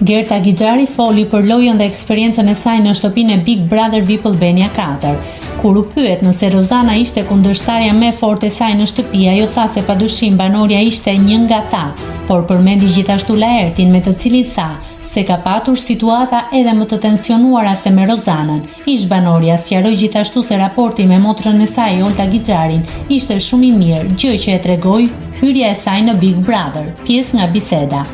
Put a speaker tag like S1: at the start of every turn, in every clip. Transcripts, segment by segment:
S1: Gerta Gixhari foli për lojën dhe eksperiencën e saj në shtëpinë e Big Brother VIP Albania 4. Kur u pyet nëse Rozana ishte kundërshtarja më e fortë e saj në shtëpi, ajo tha se padyshim banorja ishte një nga ta, por përmendi gjithashtu Laertin, me të cilin tha se ka patur situata edhe më të tensionuara se me Rozanën. Ish banorja sqaroi gjithashtu se raporti me motrën e saj, Olta Gixharin, ishte shumë i mirë, gjë që e tregoi hyrja e saj në Big Brother. Pjesë nga biseda.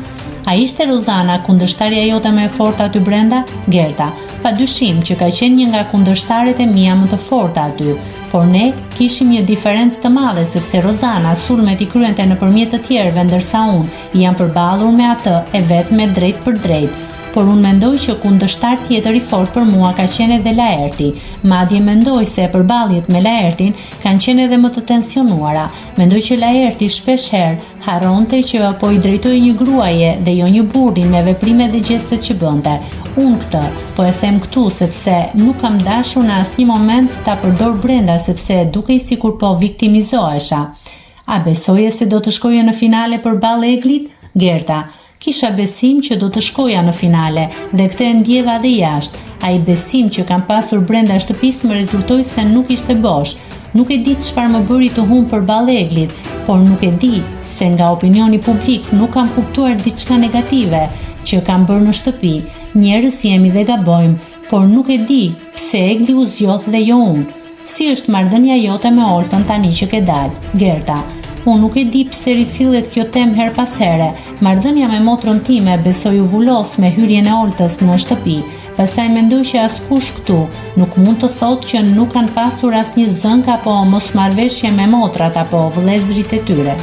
S1: A ishte Rozana kundërshtarja jote më e fortë aty brenda? Gerta: padyshim që ka qenë një nga kundërshtarët e mia më të forta aty, por ne kishim një diferencë të madhe sepse Rozana sulmet i kryente nëpërmjet të tjerëve, ndërsa unë jam përballur me atë e vetme drejt për drejt. Por unë mendoj që kundërshtar tjetër i fort për mua ka qenë edhe Laerti. Madje mendoj se përballjet me Laertin kanë qenë edhe më të tensionuara. Mendoj që Laerti shpesh herë harronte që po i drejtoi një gruaje dhe jo një burri me veprimet dhe gjestet që bënte. Unë këtë po e them këtu sepse nuk kam dashur në asnjë moment ta përdor brenda sepse dukej sikur po viktimizohesha. A besoje se do të shkoje në finale përballë Eglit? Gerta: kisha besim që do të shkoja në finale dhe këtë e ndjeva dhe jashtë. Ai besim që kam pasur brenda shtëpisë më rezultoi se nuk ishte bosh. Nuk e di çfarë më bëri të humb përballë Eglit, por nuk e di se nga opinioni publik nuk kam kuptuar diçka negative që kam bërë në shtëpi. Njerëz jemi dhe gabojmë, por nuk e di pse Egli u zgjodh dhe jo unë. Si është marrëdhënia jote me Oltën tani që ke dalë? Gerta: unë nuk e di pse risillet kjo temë her pas here. Marrëdhënia me motrën time besoj u vullos me hyrjen e Oltës në shtëpi. Pastaj mendoj që askush këtu nuk mund të thotë që nuk kanë pasur asnjë zënk apo mosmarrveshje me motrat apo vëllezërit e tyre.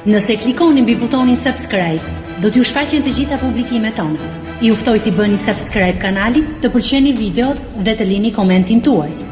S2: Nëse klikoni mbi butonin subscribe, do t'ju shfaqen të gjitha publikimet tona. Ju ftoj t'i bëni subscribe kanalit, të pëlqeni videot dhe të lini komentin tuaj.